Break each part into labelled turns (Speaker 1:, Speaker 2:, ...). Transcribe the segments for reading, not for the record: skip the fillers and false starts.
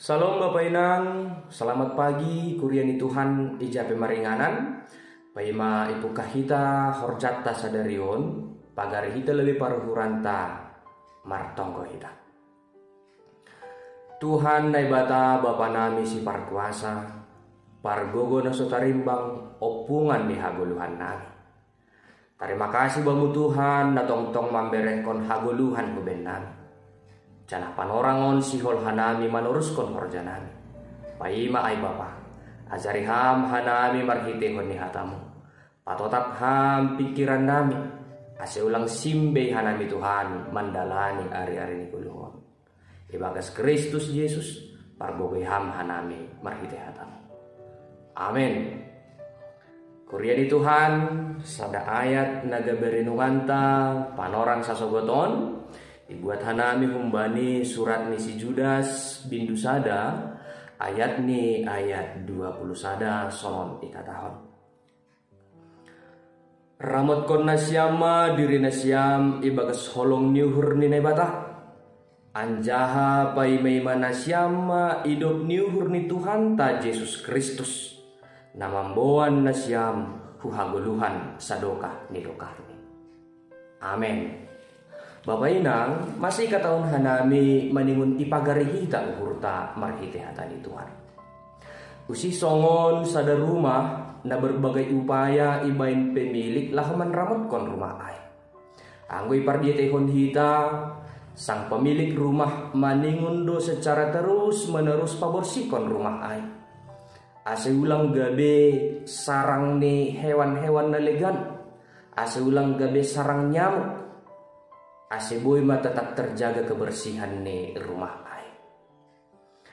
Speaker 1: Salam Bapak Inang, selamat pagi, kuriani Tuhan ija pemaringanan. Paima ipu kahita horjata sadarion, pagar hita lebih paruhuranta martongko hita. Tuhan naibata Bapa nami si parkuasa, pargogo na sotarimbang opungan di haguluhan nami. Terima kasih bamu Tuhan na tongtong mamberehkon haguluhan kuben nami. Janah panorangon sihol hanami manuruskan horjanami. Paima ay Bapa, ajari ham hanami marhitehon ni hatamu. Patotap ham pikiran nami, ase ulang simbe hanami Tuhan mandalani ari-ari ni kuluhon. Ibagas Kristus Yesus, parbogoy ham hanami marhite hatamu. Amin. Kuryani Tuhan, sada ayat nagaberenunganta panorang sasogoton. Dibuat hanami humbani surat ni si Judas bindu sada ayat 20 sada sonon ikatahon. Ramot kon nasyama diri nasyam ibagas holong niuhur ni nebata. Anjaha pai meima nasyama idop niuhur ni Tuhan ta Yesus Kristus. Namamboan nasyam huhaguluhan sadoka ni dokarni. Amin. Bapak Inang, masih katahon hanami maningun ipagari hita uhurta marhite hatani Tuhan. Usi songon sada rumah na berbagai upaya ibain pemilik lahaman ramot kon rumah ay. Anggo ipardietehon hita, sang pemilik rumah maningun do secara terus menerus paborsikon rumah ay. Ase ulang gabe sarang ni hewan-hewan nalegan, ase ulang gabe sarang nyamuk. Ase boy ma tetap terjaga kebersihan ni rumah ay.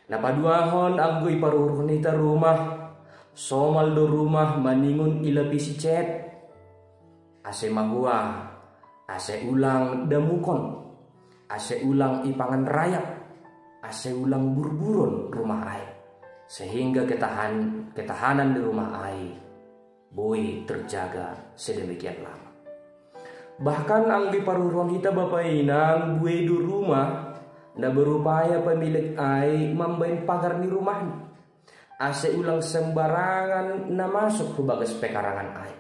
Speaker 1: Napaduahon anggo iparuhur nita rumah, somal do rumah maningun ilapisi cet. Ase mahua, ase ulang damukon, ase ulang ipangan rayak, ase ulang burburon rumah ay. Sehingga ketahanan di rumah ay boy terjaga sedemikian lama. Bahkan anggi paruruan kita Bapak Inang buedu rumah na berupaya pemilik ay mambain pagar di rumahnya. Ase ulang sembarangan na masuk ke bagas pekarangan ay.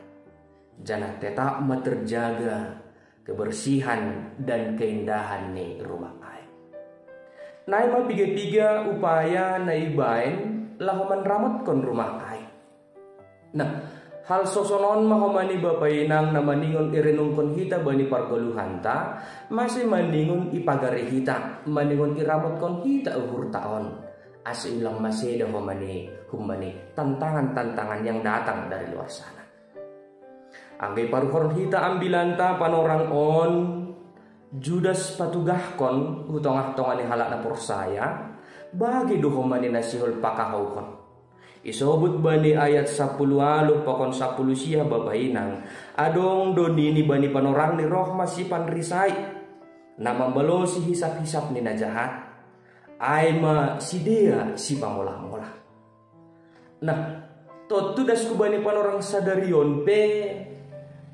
Speaker 1: Janah tetap terjaga kebersihan dan keindahan ni rumah ay. Nai piga-piga upaya na ibain lahaman ramot kon rumah ay. Nah, hal sosonon mahomani Bapak Inang na maningon irenungkon hita bani pargoluhanta, masih maningon ipagari hita, maningon iramot kon hita uhur taon. Ase ulang masih dah humani tantangan-tantangan yang datang dari luar sana. Anggai paruhon hita ambilanta panorang on, Judas patugahkon hutongah-tongani halak na porsaya, bagi duhumani nasihol pakahawkon. Isobut bani ayat 10 alu pakon 10 siya Bapak Inang. Adong donini bani panorang ni roh masih panrisai. Nama balo si hisap-hisap ni najahat. Aima si dia si pamolah-molah. Nah, totu das kubani panorang sadarion pe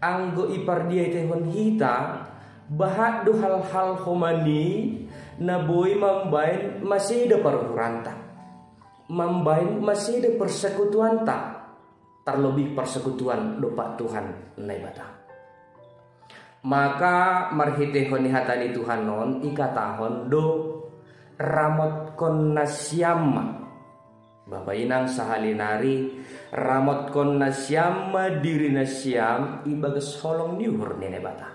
Speaker 1: anggo ipar dia tehon hita bahat do hal-hal homani na boy mambain masih ada paruhuranta. Mambain masih ada persekutuan tak terlebih persekutuan lupa Tuhan naibata. Maka marhitehon hatani Tuhan non ikatahon do ramot kon nasyama. Bapak Inang sahalinari ramot kon nasyama diri nasyam ibagas holong niuhur ni naibata.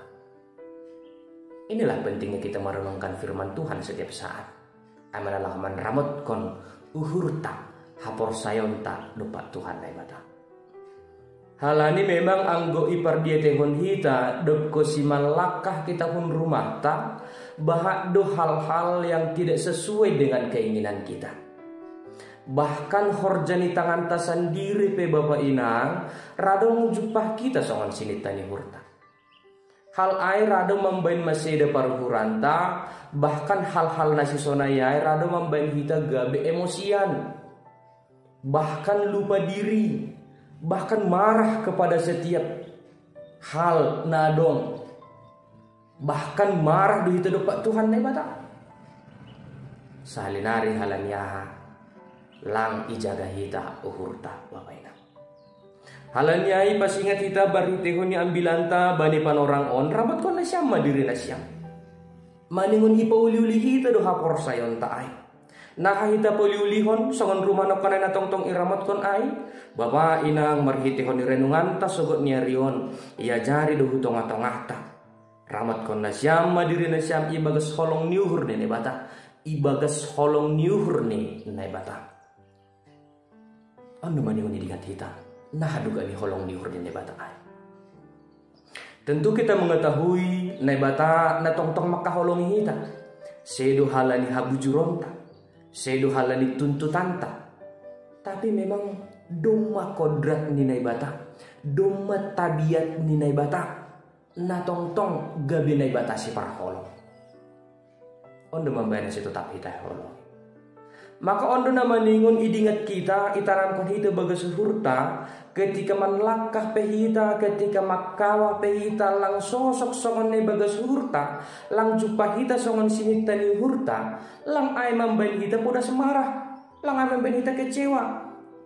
Speaker 1: Inilah pentingnya kita merenungkan firman Tuhan setiap saat. Amanalah man ramot kon uhurta hapor sayonta lupa Tuhan naibata. Halani memang anggo ipar dia tehon hita dopko simalakah kita pun rumah ta bahak do hal-hal yang tidak sesuai dengan keinginan kita. Bahkan horjani tangan ta sendiri pe Bapak Inang radong jupah kita songon sinitani hurta. Hal air rado membain masih ada paruhuranta, bahkan hal-hal nasi sonayai rado membain kita gabe emosian, bahkan lupa diri, bahkan marah kepada setiap hal nadong, bahkan marah di hidup Pak Tuhan nebata. Sahalinari halanya lang ijaga hita uhurta Bapak Ina. Halanyai pas ingat hita barhitehon ni ambilanta bani panorang on ramat kon na siyam madiri na siyam. Maningon ipauli-uli hita do hapor sayon ta ay. Nakahita pauliulihon songon rumah no kanay na tongtong iramat kon ay. Baba inang marhitehon ni renungan ta sogot niya riyon. Iya jari do hutong atong-ata. Ramat kon na siyam madiri na siyam ibagas holong niuhur ni bata. Ibagas holong niuhur ni bata. Ano maningon idingat hita? Nahaduga ni holong niuhur ni bata ay. Tentu kita mengetahui bata na tongtong makaholong hita. Sedo halani habujuronta. Sedo halani tuntutanta. Tapi memang doma kodrat ni bata. Doma tabiat ni bata. Na tongtong gabi bata si parholong. Ondo mambayana si tetap hita holong. Maka ondo na maningon idingat kita itaramkan hita bagas hurta ketika manlakah pehita ketika makawah pehita lang sosok songon ne bagas hurta lang jumpa hita songon sinita ni hurta lang ay mambain hita puda semarah lang ay mambain hita kecewa.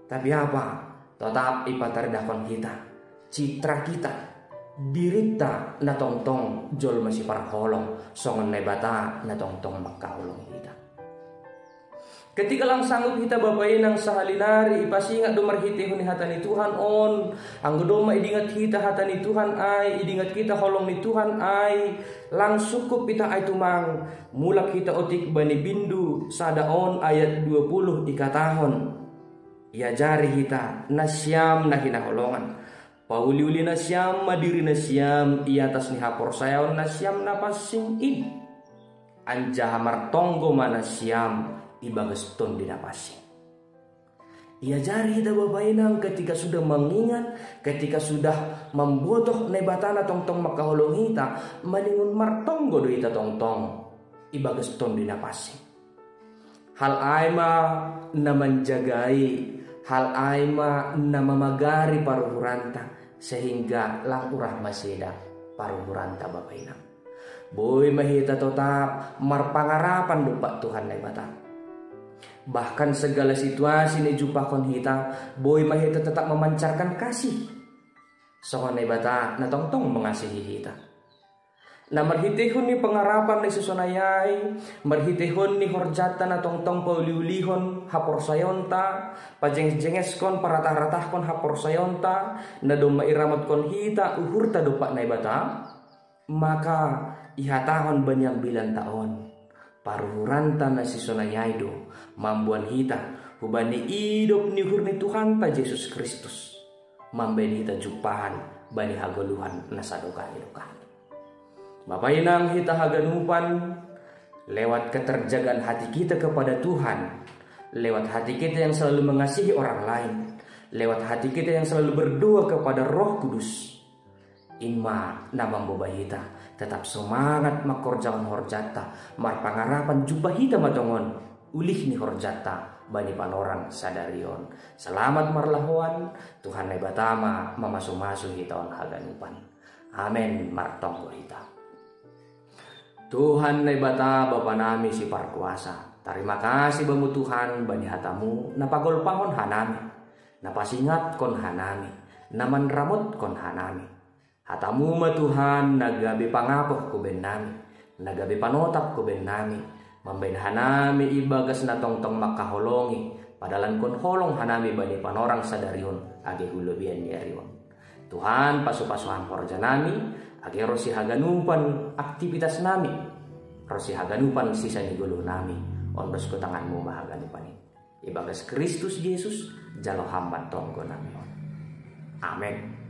Speaker 1: Tapi apa? Tetap ipatardakon kita citra kita dirita na tongtong jol masih parholong songon ne bata na tongtong makaholong hita. Ketika lang sanggup kita babayin ng sahalinari ipasingat dumarhitihon ni hata ni Tuhan on ang godoma idingat kita hata ni Tuhan ay idingat kita holong ni Tuhan ay lang sukup kita ay tumang mulak kita otik bani bindu sadaon ayat 20 ikatahon ia jari kita nasyam na hinaholongan pauli-uli nasyam madiri nasyam ia atas ni hapor sayaon nasyam na pasing id anjaha martonggo manasyam ibagas ton dinapasing. Ia jari hita babainang ketika sudah mengingat, ketika sudah membotoh nebatana tongtong makaholong hita, maningun martonggo do hita tongtong ibagas ton dinapasing. Hal aima na menjagai, hal aima na mamagari paruhuranta sehingga lang urah masida paruhuranta babainang. Boy mahita tetap marpangarapan lupa Tuhan nebata. Bahkan segala situasi ni jumpa kon hita, boy mahita tetap memancarkan kasih. Songon bata na tongtong mengasihi hita. Na marhitehon ni pengarapan ni susonayay, marhitehon ni horjata na tongtong pauliulihon hapor sayonta, pajenges-jenges kon paratah-ratah kon hapor sayonta, na doma iramat kon hita uhurta dopa na bata, maka ihatahon banyak bilang taon. Paruhuranta na si sonayay do mambuan hita hubani idop ni hur ni Tuhan ta Yesus Kristus mambeni hita jupahan bani hagoluhan na sadokan-idokan. Bapak inang hita haganupan lewat keterjagaan hati kita kepada Tuhan, lewat hati kita yang selalu mengasihi orang lain, lewat hati kita yang selalu berdoa kepada Roh Kudus. Inma namang hita tetap semangat makorjangan horjata marpangarapan jumpa hita matongon ulih ni horjata bani panorang sadarion. Selamat marlahuan Tuhan nebatama mamasu-masu hita on haganupan. Amen martong hita. Tuhan nebata Bapa nami si parkuasa. Terima kasih bamu Tuhan bani hatamu napagolpahon hanami, napasingat kon hanami, naman ramot kon hanami. Hatamu ma Tuhan nagabi pangapoh ko ben nami, nagabi panotap ko ben nami, mambain hanami ibagas na tongtong makaholongi, padalan kon holong hanami bani panorang sadarion age hulubian ni arion. Tuhan pasu-pasuhan porja nami, age rosi haganupan aktivitas nami, rosi haganupan sisa ni gulu nami, ondos ko tanganmu mahaganupan ibagas Kristus Yesus jalo hambat tonggo nami. Amen.